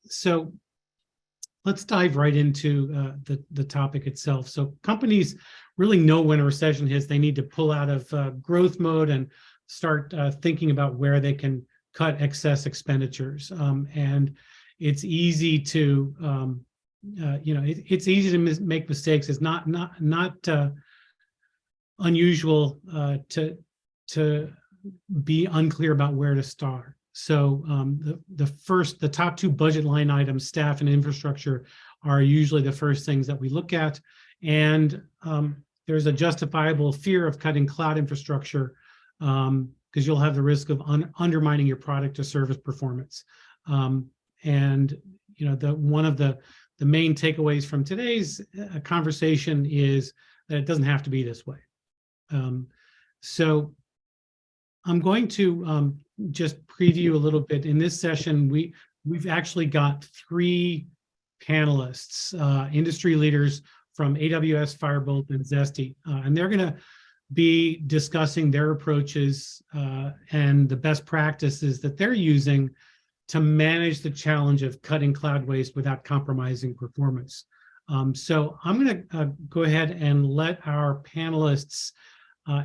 So let's dive right into the topic itself. So companies really know when a recession hits, they need to pull out of growth mode and start thinking about where they can cut excess expenditures. And it's easy to, it's easy to make mistakes. It's not unusual to be unclear about where to start. So the top two budget line items, staff and infrastructure, are usually the first things that we look at. And there's a justifiable fear of cutting cloud infrastructure because you'll have the risk of undermining your product or service performance. And one of the main takeaways from today's conversation is that it doesn't have to be this way. So I'm going to just preview a little bit. In this session, we've actually got three panelists, industry leaders from AWS, Firebolt, and Zesty, and they're going to be discussing their approaches and the best practices that they're using to manage the challenge of cutting cloud waste without compromising performance. So I'm going to go ahead and let our panelists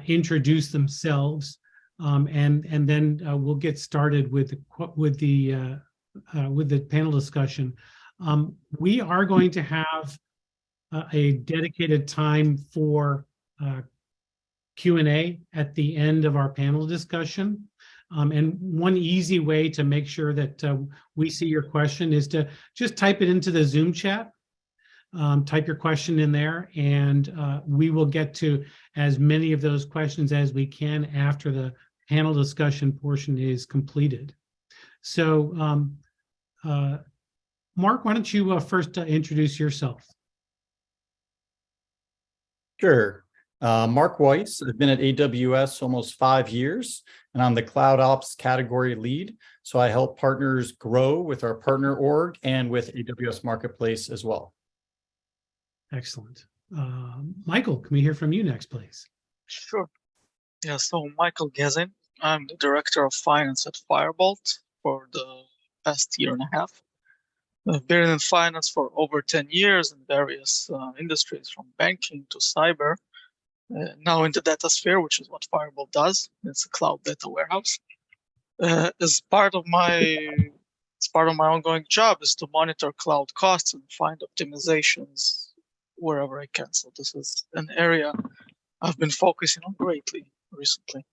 introduce themselves, and then we'll get started with the panel discussion. We are going to have a dedicated time for Q&A at the end of our panel discussion. And one easy way to make sure that we see your question is to just type it into the Zoom chat. Type your question in there, and we will get to as many of those questions as we can after the panel discussion portion is completed. So, Mark, why don't you first introduce yourself? Sure. Mark Weiss. I've been at AWS almost 5 years, and I'm the Cloud Ops category lead. So I help partners grow with our partner org and with AWS Marketplace as well. Excellent. Michael, can we hear from you next, please? Sure. Yeah, so Michael Gezin. I'm the Director of Finance at Firebolt for the past year and a half. I've been in finance for over 10 years in various industries, from banking to cyber. Now in the data sphere, which is what Firebolt does. It's a cloud data warehouse. As part of my ongoing job is to monitor cloud costs and find optimizations wherever I can. So this is an area I've been focusing on greatly recently.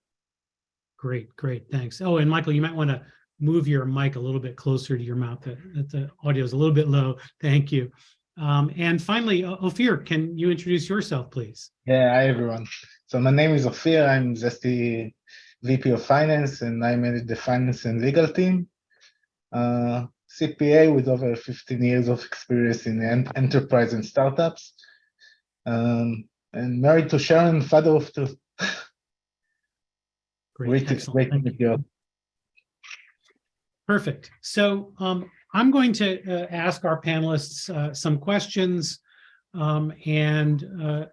Great, thanks. Oh, and Michael, you might want to move your mic a little bit closer to your mouth. The audio is a little bit low. Thank you. And finally, Ophir, can you introduce yourself, please? Yeah, hi everyone. So my name is Ophir. I'm Zesty VP of Finance, and I manage the finance and legal team. CPA with over 15 years of experience in enterprise and startups. And married to Sharon, father of two. Great to meet you. Perfect. So I'm going to ask our panelists some questions, and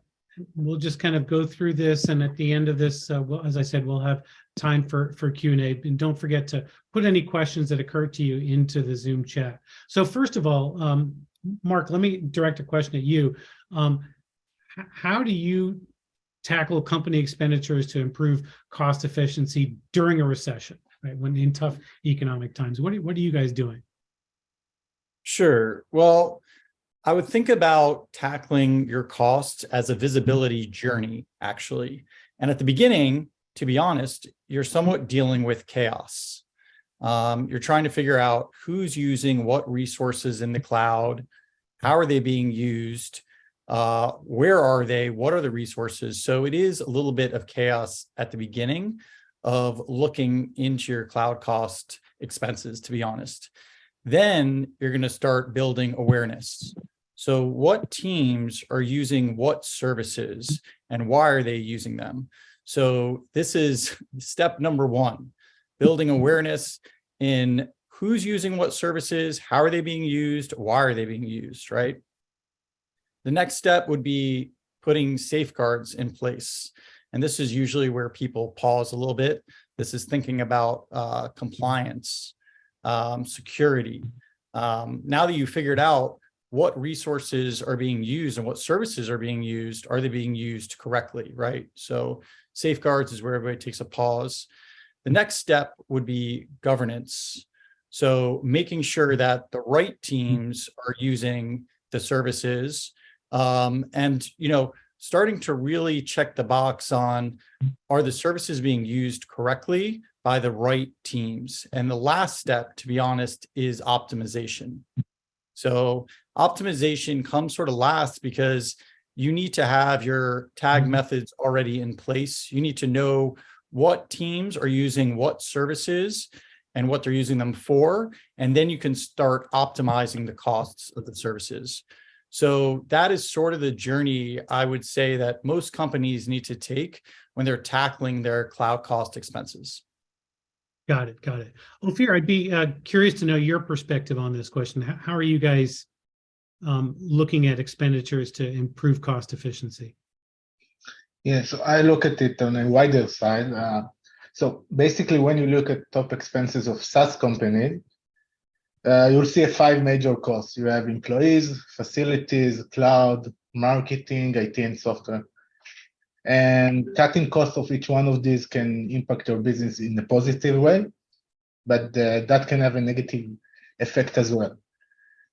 we'll just kind of go through this. And at the end of this, as I said, we'll have time for Q&A. And don't forget to put any questions that occur to you into the Zoom chat. So first of all, Mark, let me direct a question at you. How do you tackle company expenditures to improve cost efficiency during a recession, right? When in tough economic times, what are you guys doing? Sure. Well, I would think about tackling your costs as a visibility journey, actually. And at the beginning, to be honest, you're somewhat dealing with chaos. You're trying to figure out who's using what resources in the cloud, how are they being used, where are they, what are the resources? So it is a little bit of chaos at the beginning of looking into your cloud cost expenses, to be honest. Then you're going to start building awareness. So what teams are using what services and why are they using them? So this is step number one, building awareness in who's using what services, how are they being used, why are they being used, right? The next step would be putting safeguards in place. And this is usually where people pause a little bit. This is thinking about compliance, security, Now that you figured out what resources are being used and what services are being used, are they being used correctly, right? So safeguards is where everybody takes a pause. The next step would be governance. So making sure that the right teams are using the services, and, you know, starting to really check the box on, are the services being used correctly by the right teams? And the last step, to be honest, is optimization. So optimization comes sort of last because you need to have your tag methods already in place. You need to know what teams are using what services and what they're using them for, and then you can start optimizing the costs of the services. So that is sort of the journey I would say that most companies need to take when they're tackling their cloud cost expenses. Got it. Got it. Ophir, I'd be curious to know your perspective on this question. How are you guys looking at expenditures to improve cost efficiency? Yeah, so I look at it on a wider side. So basically, when you look at top expenses of SaaS companies, you'll see 5 major costs. You have employees, facilities, cloud, marketing, IT, and software. And cutting costs of each one of these can impact your business in a positive way, but that can have a negative effect as well.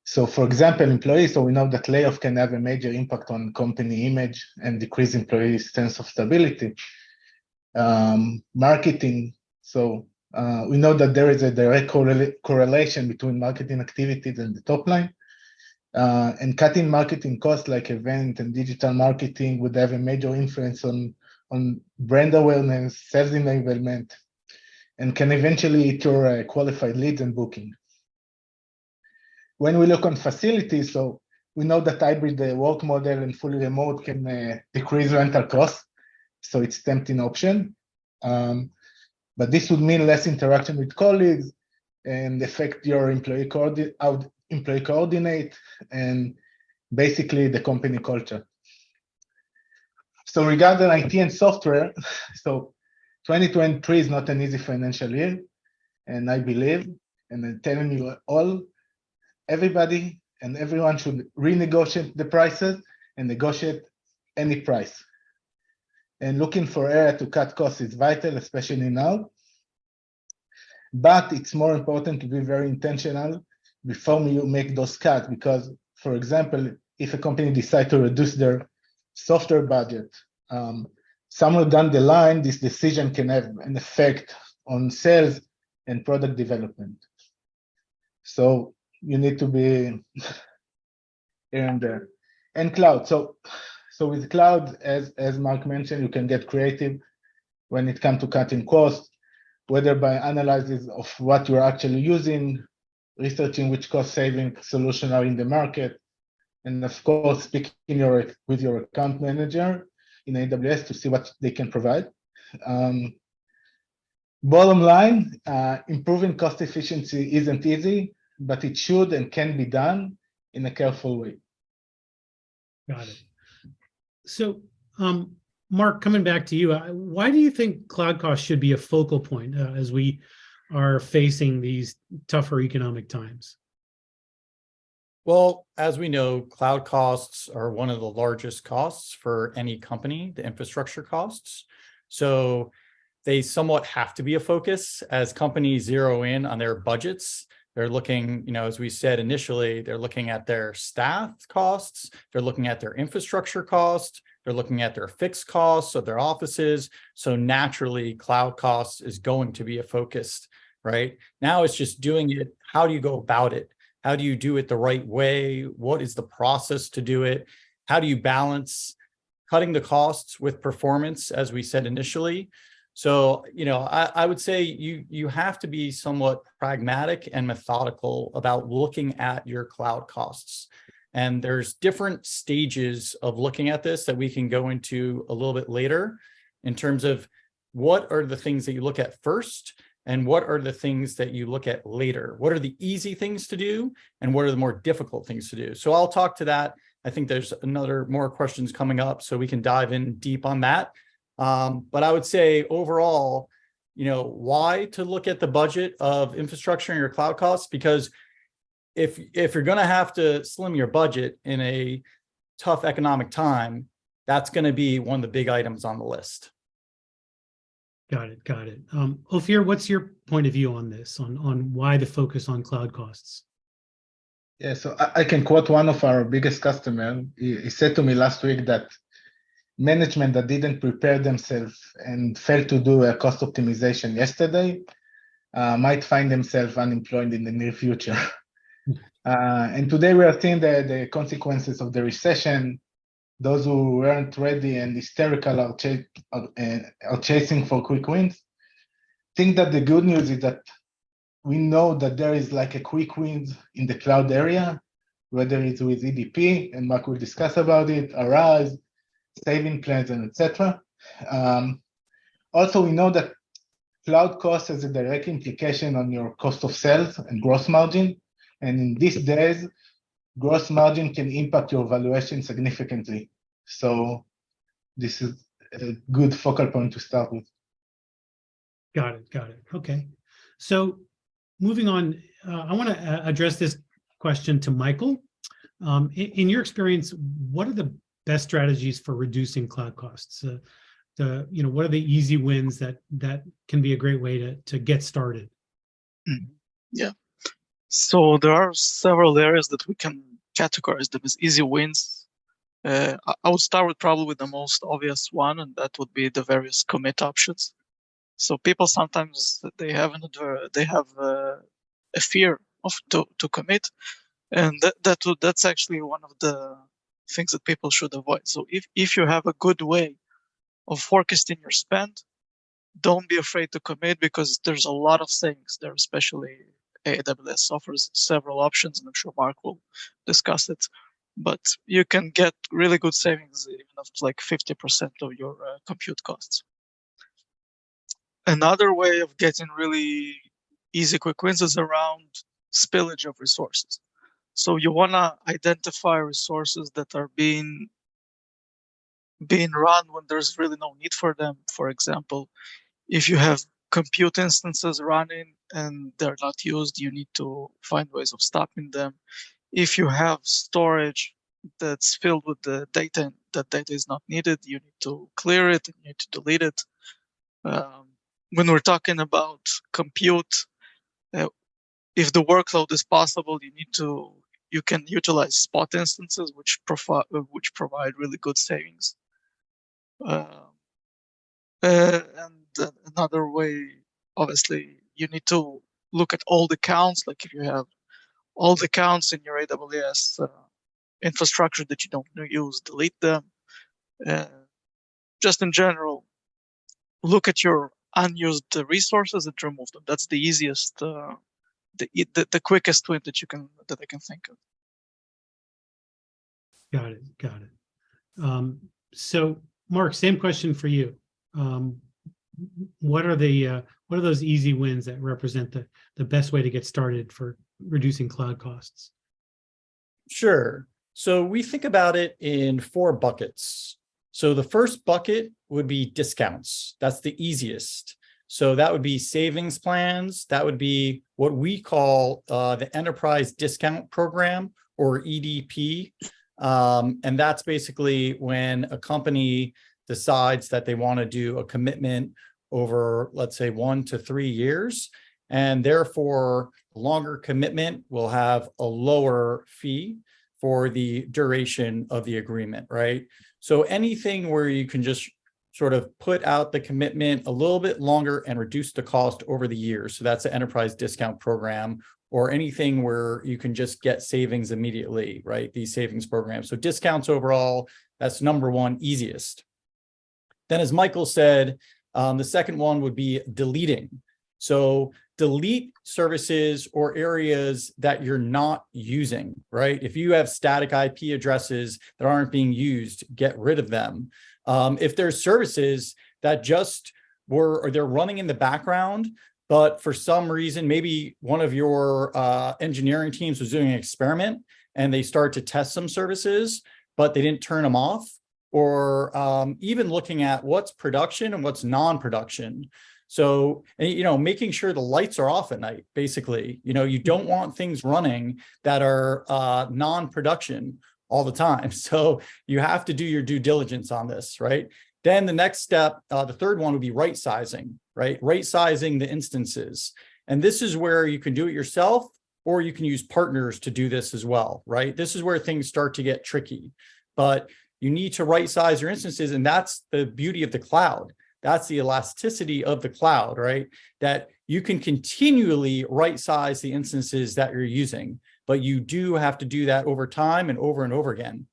So for example, employees, so we know that layoff can have a major impact on company image and decrease employees' sense of stability. Marketing, so we know that there is a direct correlation between marketing activities and the top line. And cutting marketing costs like event and digital marketing would have a major influence on brand awareness, sales enablement, and can eventually eat your qualified leads and booking. When we look on facilities, so we know that hybrid work model and fully remote can decrease rental costs, so it's a tempting option. But this would mean less interaction with colleagues and affect your employee coordinate and basically the company culture. So regarding IT and software, so 2023 is not an easy financial year, and I believe, and I'm telling you all, everybody and everyone should renegotiate the prices and negotiate any price. And looking for area to cut costs is vital, especially now. But it's more important to be very intentional before you make those cuts, because, for example, if a company decides to reduce their software budget, somewhere down the line, this decision can have an effect on sales and product development. So you need to be here and there. And cloud. So with cloud, as Mark mentioned, you can get creative when it comes to cutting costs, whether by analysis of what you're actually using, researching which cost-saving solutions are in the market, and of course, speaking with your account manager in AWS to see what they can provide. Bottom line, improving cost efficiency isn't easy, but it should and can be done in a careful way. Got it. So, Mark, coming back to you, why do you think cloud costs should be a focal point as we are facing these tougher economic times? Well, as we know, cloud costs are one of the largest costs for any company, the infrastructure costs. So they somewhat have to be a focus as companies zero in on their budgets. They're looking, you know, as we said initially, they're looking at their staff costs, they're looking at their infrastructure costs, they're looking at their fixed costs of their offices. So naturally, cloud costs is going to be a focus, right? Now it's just doing it. How do you go about it? How do you do it the right way? What is the process to do it? How do you balance cutting the costs with performance, as we said initially? So, you know, I would say you have to be somewhat pragmatic and methodical about looking at your cloud costs. And there's different stages of looking at this that we can go into a little bit later in terms of what are the things that you look at first and what are the things that you look at later. What are the easy things to do and what are the more difficult things to do? So I'll talk to that. I think there's more questions coming up, so we can dive in deep on that. But I would say overall, you know, why to look at the budget of infrastructure and your cloud costs? Because if you're going to have to slim your budget in a tough economic time, that's going to be one of the big items on the list. Got it. Got it. Ophir, what's your point of view on this, on why the focus on cloud costs? Yeah, so I can quote one of our biggest customers. He said to me last week that management that didn't prepare themselves and failed to do a cost optimization yesterday might find themselves unemployed in the near future. And today we are seeing the consequences of the recession. Those who weren't ready and hysterical are chasing for quick wins. I think that the good news is that we know that there is like a quick wins in the cloud area, whether it's with EDP, and Mark will discuss about it, Arise, saving plans, and etc. Also, we know that cloud cost has a direct implication on your cost of sales and gross margin. And in these days, gross margin can impact your valuation significantly. So this is a good focal point to start with. Got it. Got it. Okay. So moving on, I want to address this question to Michael. In your experience, what are the best strategies for reducing cloud costs? What are the easy wins that can be a great way to get started? Yeah. So there are several areas that we can categorize them as easy wins. I would start with probably the most obvious one, and that would be the various commit options. So people sometimes they have a fear of to commit, and that's actually one of the things that people should avoid. So if you have a good way of forecasting your spend, don't be afraid to commit, because there's a lot of savings there, especially AWS offers several options, and I'm sure Mark will discuss it. But you can get really good savings, even up to like 50% of your compute costs. Another way of getting really easy quick wins is around spillage of resources. So you want to identify resources that are being run when there's really no need for them. For example, if you have compute instances running and they're not used, you need to find ways of stopping them. If you have storage that's filled with the data and that data is not needed, you need to clear it and you need to delete it. When we're talking about compute, if the workload is possible, you can utilize spot instances, which provide really good savings. And another way, obviously, you need to look at all the counts. Like if you have all the counts in your AWS infrastructure that you don't use, delete them. Just in general, look at your unused resources and remove them. That's the easiest, the quickest win that I can think of. Got it. Got it. So, Mark, same question for you. What are those easy wins that represent the best way to get started for reducing cloud costs? Sure. So we think about it in 4 buckets. So the first bucket would be discounts. That's the easiest. So that would be savings plans. That would be what we call the Enterprise Discount Program, or EDP. And that's basically when a company decides that they want to do a commitment over, let's say, 1 to 3 years. And therefore, a longer commitment will have a lower fee for the duration of the agreement, right? So anything where you can just sort of put out the commitment a little bit longer and reduce the cost over the years. So that's the Enterprise Discount Program, or anything where you can just get savings immediately, right? These savings programs. So discounts overall, that's number 1, easiest. Then, as Michael said, the second one would be deleting. So delete services or areas that you're not using, right? If you have static IP addresses that aren't being used, get rid of them. If there's services that just they're running in the background, but for some reason, maybe one of your engineering teams was doing an experiment and they start to test some services, but they didn't turn them off, or even looking at what's production and what's non-production. So, and, you know, making sure the lights are off at night, basically, you know, you don't want things running that are non-production all the time. So you have to do your due diligence on this, right? Then the next step, the third one would be right sizing, right? Right sizing the instances. And this is where you can do it yourself, or you can use partners to do this as well, right? This is where things start to get tricky, but you need to right size your instances. And that's the beauty of the cloud. That's the elasticity of the cloud, right? That you can continually right size the instances that you're using, but you do have to do that over time and over again.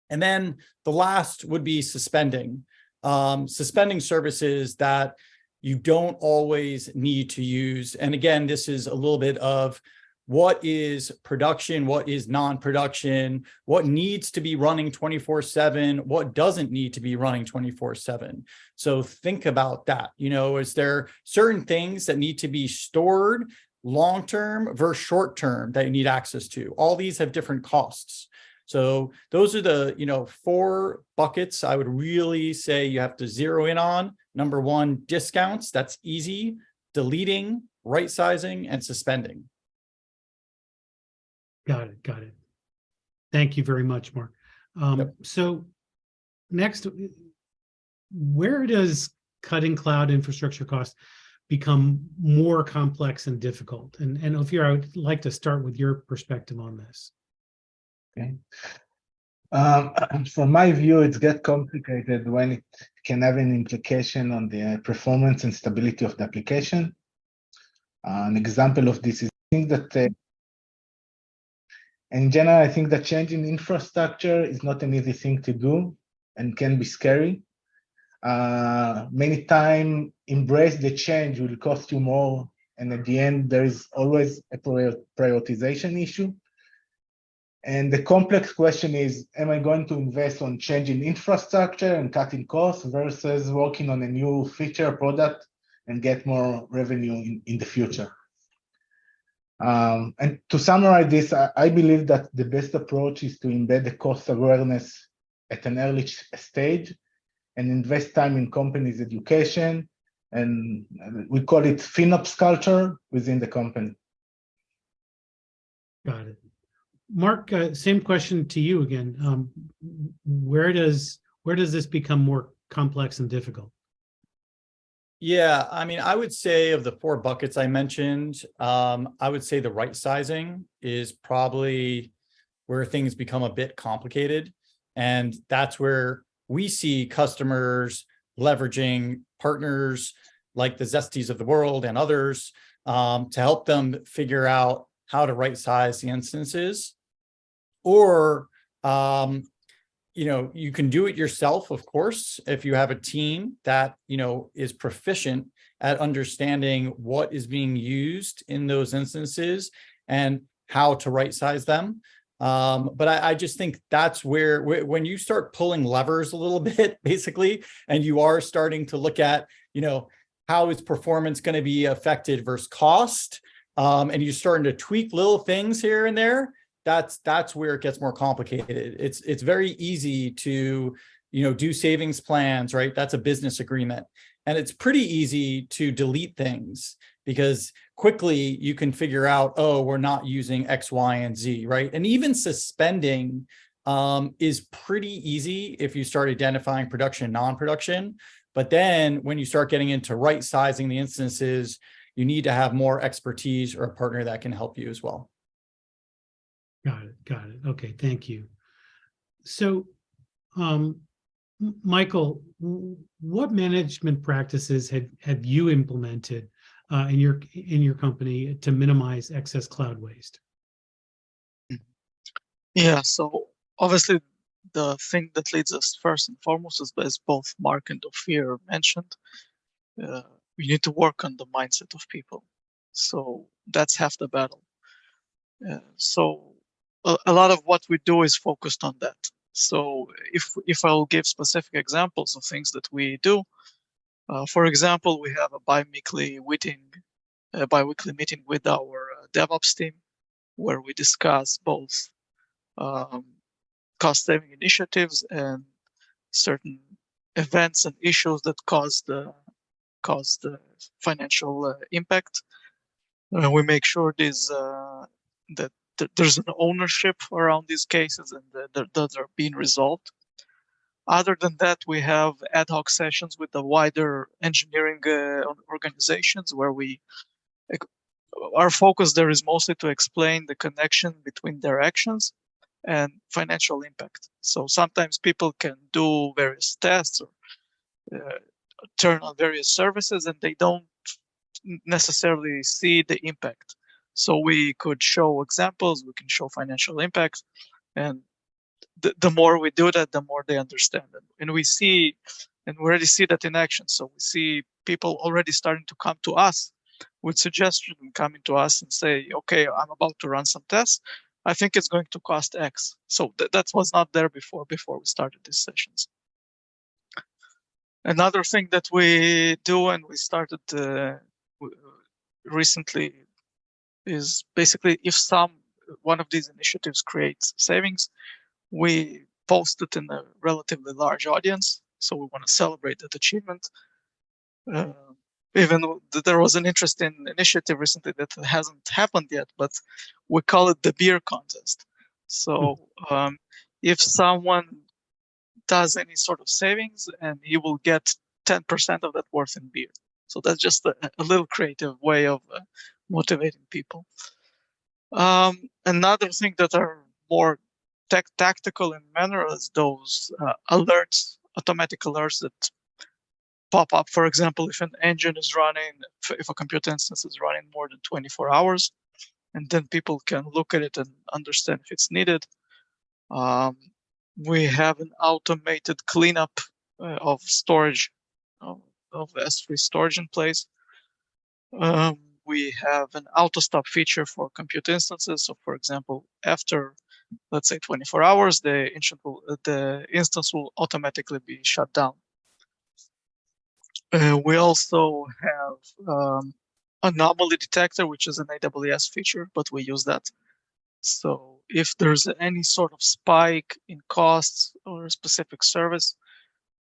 And then the last would be suspending. Suspending services that you don't always need to use. And again, this is a little bit of what is production, what is non-production, what needs to be running 24/7, what doesn't need to be running 24/7. So think about that. You know, is there certain things that need to be stored long-term versus short-term that you need access to? All these have different costs. So those are the, you know, 4 buckets I would really say you have to zero in on. Number 1, discounts. That's easy. Deleting, right sizing, and suspending. Got it. Got it. Thank you very much, Mark. Yep. So next, where does cutting cloud infrastructure costs become more complex and difficult? And Ophir, I would like to start with your perspective on this. Okay. From my view, it gets complicated when it can have an implication on the performance and stability of the application. An example of this is I think that in general, I think that changing infrastructure is not an easy thing to do and can be scary. Many times, embrace the change will cost you more. And at the end, there is always a prioritization issue. And the complex question is, am I going to invest on changing infrastructure and cutting costs versus working on a new feature product and get more revenue in the future? And to summarize this, I believe that the best approach is to embed the cost awareness at an early stage and invest time in companies' education. And we call it FinOps culture within the company. Got it. Mark, same question to you again. Where does this become more complex and difficult? Yeah, I mean, I would say of the 4 buckets I mentioned, I would say the right sizing is probably where things become a bit complicated. And that's where we see customers leveraging partners like the Zestys of the world and others to help them figure out how to right size the instances. Or, you know, you can do it yourself, of course, if you have a team that, you know, is proficient at understanding what is being used in those instances and how to right size them. But I just think that's where, when you start pulling levers a little bit, basically, and you are starting to look at, you know, how is performance going to be affected versus cost, and you're starting to tweak little things here and there, that's where it gets more complicated. It's very easy to, you know, do savings plans, right? That's a business agreement. And it's pretty easy to delete things because quickly you can figure out, oh, we're not using X, Y, and Z, right? And even suspending is pretty easy if you start identifying production and non-production. But then when you start getting into right sizing the instances, you need to have more expertise or a partner that can help you as well. Got it. Got it. Okay, thank you. So, Michael, what management practices have you implemented in your company to minimize excess cloud waste? Yeah, so obviously the thing that leads us first and foremost is, as both Mark and Ophir mentioned, we need to work on the mindset of people. So that's half the battle. So a lot of what we do is focused on that. So if I'll give specific examples of things that we do, for example, we have a bi-weekly meeting with our DevOps team, where we discuss both cost-saving initiatives and certain events and issues that cause the cause the financial impact. We make sure that there's an ownership around these cases and that those are being resolved. Other than that, we have ad hoc sessions with the wider engineering organizations where our focus there is mostly to explain the connection between their actions and financial impact. So sometimes people can do various tests or turn on various services and they don't necessarily see the impact. So we could show examples, we can show financial impact, and the more we do that, the more they understand it. And we already see that in action. So we see people already starting to come to us with suggestions and coming to us and say, okay, I'm about to run some tests. I think it's going to cost X. So that was not there before we started these sessions. Another thing that we do, and we started recently, is basically if one of these initiatives creates savings, we post it in a relatively large audience. So we want to celebrate that achievement. Even though there was an interesting initiative recently that hasn't happened yet, but we call it the beer contest. So if someone does any sort of savings, and he will get 10% of that worth in beer. So that's just a little creative way of motivating people. Another thing that are more tactical in manner is those alerts, automatic alerts that pop up. For example, if an engine is running, if a computer instance is running more than 24 hours, and then people can look at it and understand if it's needed. We have an automated cleanup of storage, of S3 storage in place. We have an auto stop feature for compute instances. So for example, after, let's say 24 hours, the instance will automatically be shut down. We also have anomaly detector, which is an AWS feature, but we use that. So if there's any sort of spike in costs or a specific service,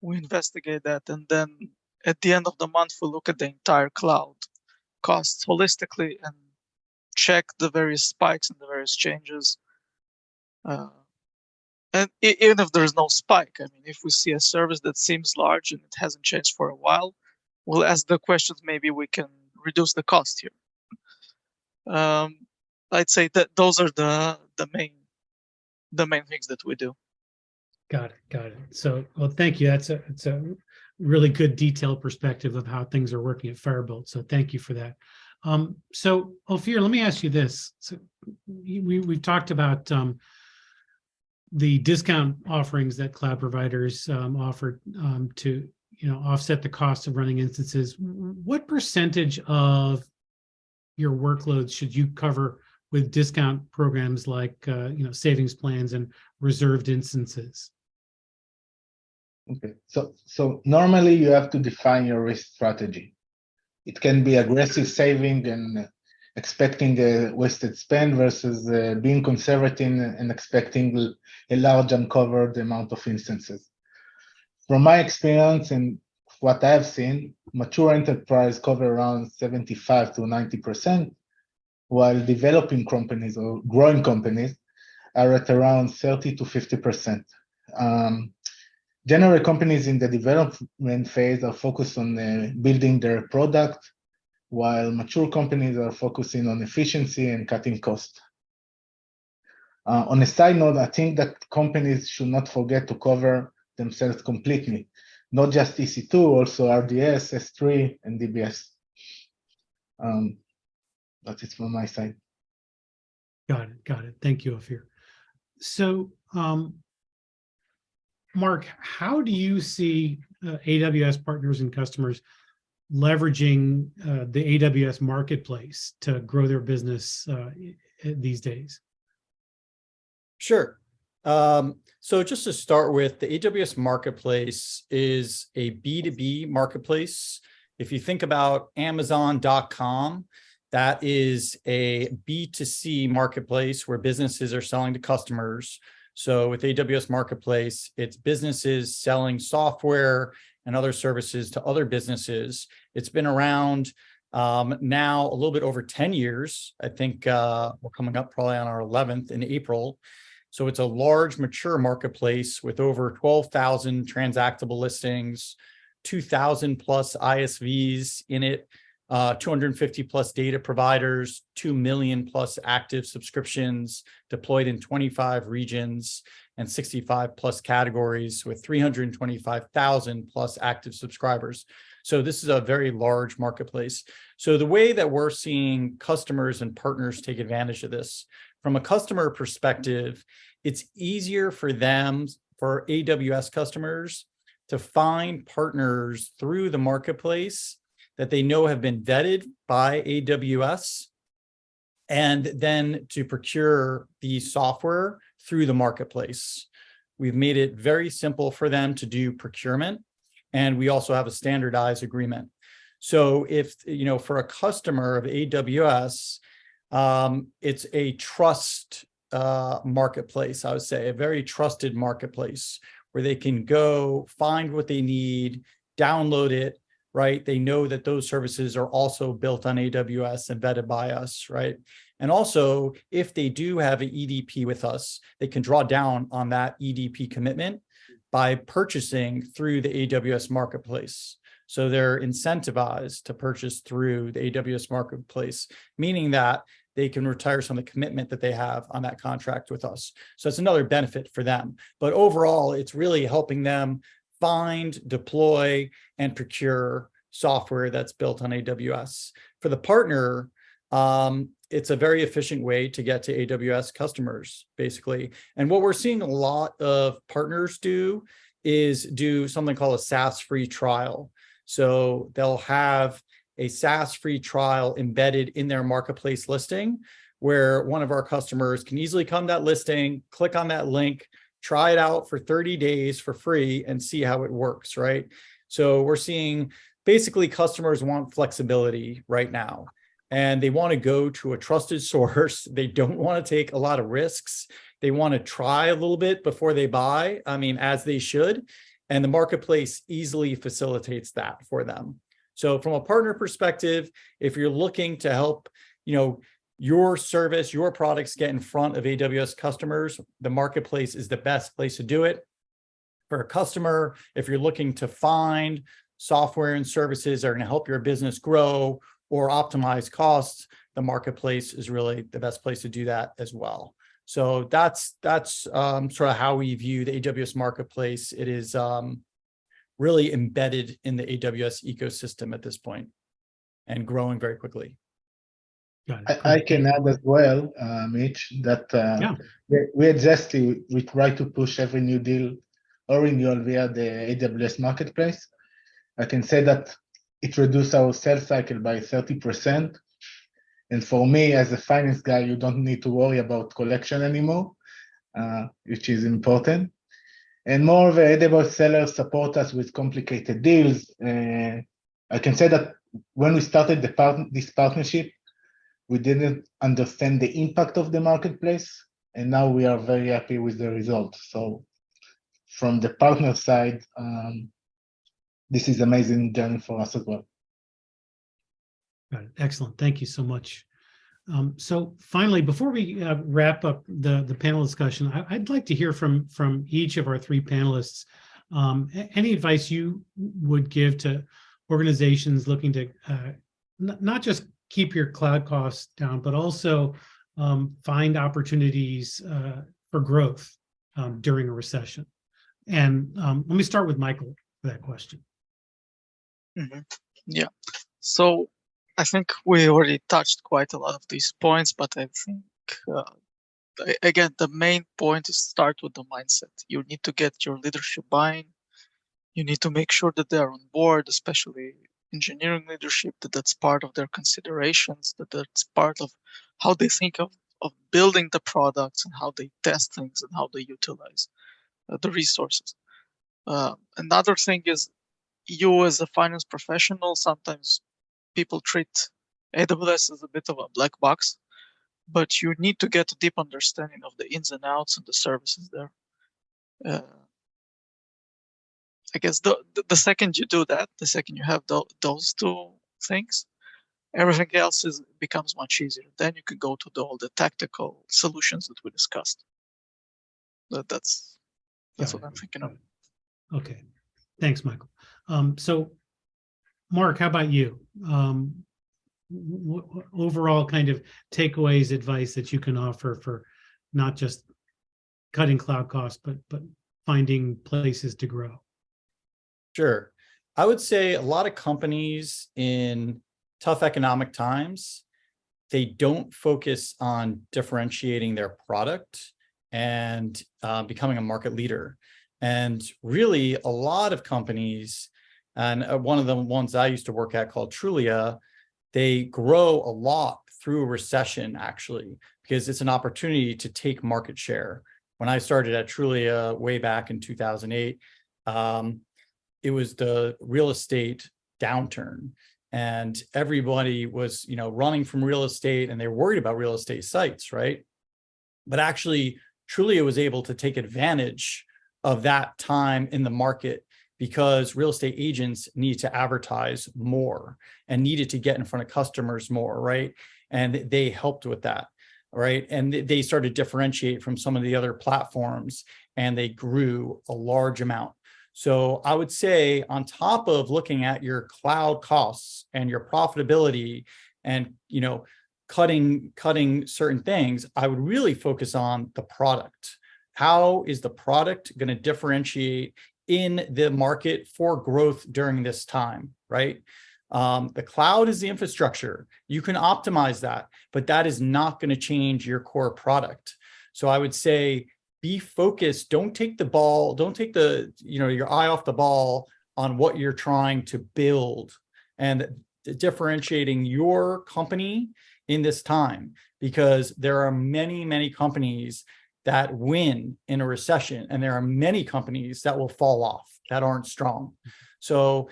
we investigate that. And then at the end of the month, we look at the entire cloud costs holistically and check the various spikes and the various changes. And even if there's no spike, I mean, if we see a service that seems large and it hasn't changed for a while, we'll ask the questions, maybe we can reduce the cost here. I'd say that those are the main things that we do. Got it. So, well, thank you. It's a really good detailed perspective of how things are working at Firebolt. So thank you for that. So Ophir, let me ask you this. So we've talked about the discount offerings that cloud providers offer to offset the cost of running instances. What percentage of your workloads should you cover with discount programs like savings plans and reserved instances? Okay, so normally you have to define your risk strategy. It can be aggressive saving and expecting a wasted spend versus being conservative and expecting a large uncovered amount of instances. From my experience and what I have seen, mature enterprise cover around 75 to 90%, while developing companies or growing companies are at around 30 to 50%. General companies in the development phase are focused on building their product, while mature companies are focusing on efficiency and cutting costs. On a side note, I think that companies should not forget to cover themselves completely, not just EC2, also RDS, S3, and DBS. That's it from my side. Got it. Thank you, Ophir. So, Mark, how do you see AWS partners and customers leveraging the AWS marketplace to grow their business these days? Sure. So just to start with, the AWS marketplace is a B2B marketplace. If you think about Amazon.com, that is a B2C marketplace where businesses are selling to customers. So with AWS Marketplace, it's businesses selling software and other services to other businesses. It's been around now a little bit over 10 years. I think we're coming up probably on our 11th in April. So it's a large, mature marketplace with over 12,000 transactable listings, 2,000 plus ISVs in it, 250 plus data providers, 2 million plus active subscriptions deployed in 25 regions and 65 plus categories with 325,000 plus active subscribers. So this is a very large marketplace. So the way that we're seeing customers and partners take advantage of this, from a customer perspective, it's easier for them, for AWS customers, to find partners through the marketplace that they know have been vetted by AWS, and then to procure the software through the marketplace. We've made it very simple for them to do procurement, and we also have a standardized agreement. So if, for a customer of AWS, it's a trust marketplace, I would say, a very trusted marketplace where they can go find what they need, download it, right? They know that those services are also built on AWS and vetted by us, right? And also, if they do have an EDP with us, they can draw down on that EDP commitment by purchasing through the AWS marketplace. So they're incentivized to purchase through the AWS marketplace, meaning that they can retire some of the commitment that they have on that contract with us. So it's another benefit for them. But overall, it's really helping them find, deploy, and procure software that's built on AWS. For the partner, it's a very efficient way to get to AWS customers, basically. And what we're seeing a lot of partners do is do something called a SaaS-free trial. So they'll have a SaaS-free trial embedded in their marketplace listing, where one of our customers can easily come to that listing, click on that link, try it out for 30 days for free and see how it works, right? So we're seeing basically customers want flexibility right now, and they want to go to a trusted source. They don't want to take a lot of risks. They want to try a little bit before they buy, as they should. And the marketplace easily facilitates that for them. So from a partner perspective, if you're looking to help, your service, your products get in front of AWS customers, the marketplace is the best place to do it. For a customer, if you're looking to find software and services that are going to help your business grow or optimize costs, the marketplace is really the best place to do that as well. So that's sort of how we view the AWS marketplace. It is really embedded in the AWS ecosystem at this point and growing very quickly. I can add as well, Mitch, that we at Zesty, we try to push every new deal or renewal via the AWS marketplace. I can say that it reduced our sales cycle by 30%. And for me, as a finance guy, you don't need to worry about collection anymore, which is important. And more of the AWS sellers support us with complicated deals. I can say that when we started this partnership, we didn't understand the impact of the marketplace, and now we are very happy with the result. So from the partner side, this is an amazing journey for us as well. Got it. Excellent. Thank you so much. So finally, before we wrap up the panel discussion, I'd like to hear from each of our three panelists. Any advice you would give to organizations looking to not just keep your cloud costs down, but also find opportunities for growth during a recession? And let me start with Michael for that question. Mm-hmm. Yeah. So I think we already touched quite a lot of these points, but I think, again, the main point is start with the mindset. You need to get your leadership buy-in. You need to make sure that they're on board, especially engineering leadership, that's part of their considerations, that's part of how they think of building the products and how they test things and how they utilize the resources. Another thing is, you as a finance professional, sometimes people treat AWS as a bit of a black box, but you need to get a deep understanding of the ins and outs of the services there. I guess the second you do that, the second you have those two things, everything else becomes much easier. Then you can go to all the tactical solutions that we discussed. That's what I'm thinking of. Okay, thanks, Michael. So, Mark, how about you? Overall kind of takeaways, advice that you can offer for not just cutting cloud costs, but finding places to grow. Sure. I would say a lot of companies in tough economic times, they don't focus on differentiating their product and becoming a market leader. And really, a lot of companies, and one of the ones I used to work at called Trulia, they grow a lot through a recession, actually, because it's an opportunity to take market share. When I started at Trulia way back in 2008, it was the real estate downturn, and everybody was, running from real estate, and they were worried about real estate sites, right? But actually, Trulia was able to take advantage of that time in the market because real estate agents need to advertise more and needed to get in front of customers more, right? And they helped with that, right? And they started to differentiate from some of the other platforms, and they grew a large amount. So I would say, on top of looking at your cloud costs and your profitability and, cutting certain things, I would really focus on the product. How is the product going to differentiate in the market for growth during this time, right? The cloud is the infrastructure. You can optimize that, but that is not going to change your core product. So I would say, be focused. Don't take your eye off the ball on what you're trying to build and differentiating your company in this time, because there are many, many companies that win in a recession, and there are many companies that will fall off, that aren't strong. So,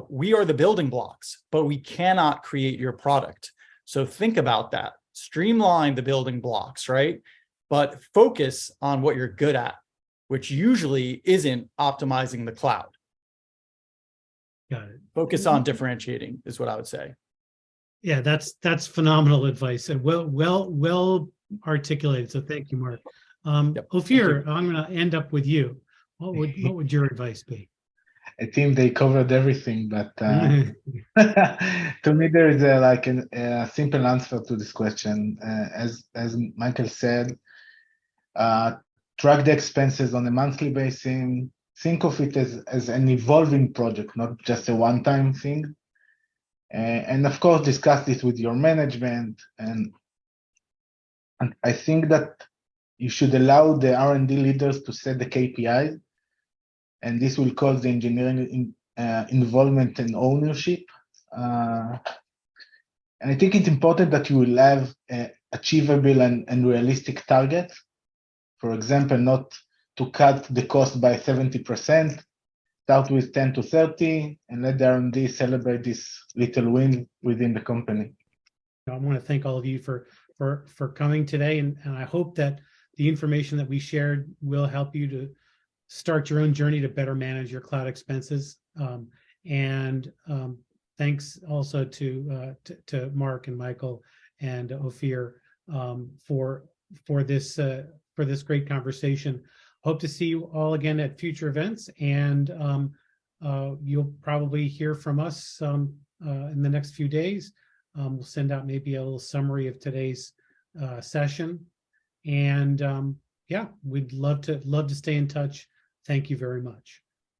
we are the building blocks, but we cannot create your product. So think about that. Streamline the building blocks, right? But focus on what you're good at, which usually isn't optimizing the cloud. Got it. Focus on differentiating is what I would say. Yeah, that's phenomenal advice, and well articulated. So thank you, Mark. Ophir, I'm going to end up with you. What would your advice be? I think they covered everything, but to me, there is a simple answer to this question. As Michael said, track the expenses on a monthly basis. Think of it as an evolving project, not just a one-time thing. And of course, discuss this with your management. And I think that you should allow the R&D leaders to set the KPIs, and this will cause the engineering involvement and ownership. And I think it's important that you will have achievable and realistic targets. For example, not to cut the cost by 70%, start with 10 to 30, and let the R&D celebrate this little win within the company. I want to thank all of you for coming today, and I hope that the information that we shared will help you to start your own journey to better manage your cloud expenses. Thanks also to Mark and Michael and Ophir for this great conversation. Hope to see you all again at future events, and you'll probably hear from us in the next few days. We'll send out maybe a little summary of today's session, and we'd love to stay in touch. Thank you very much.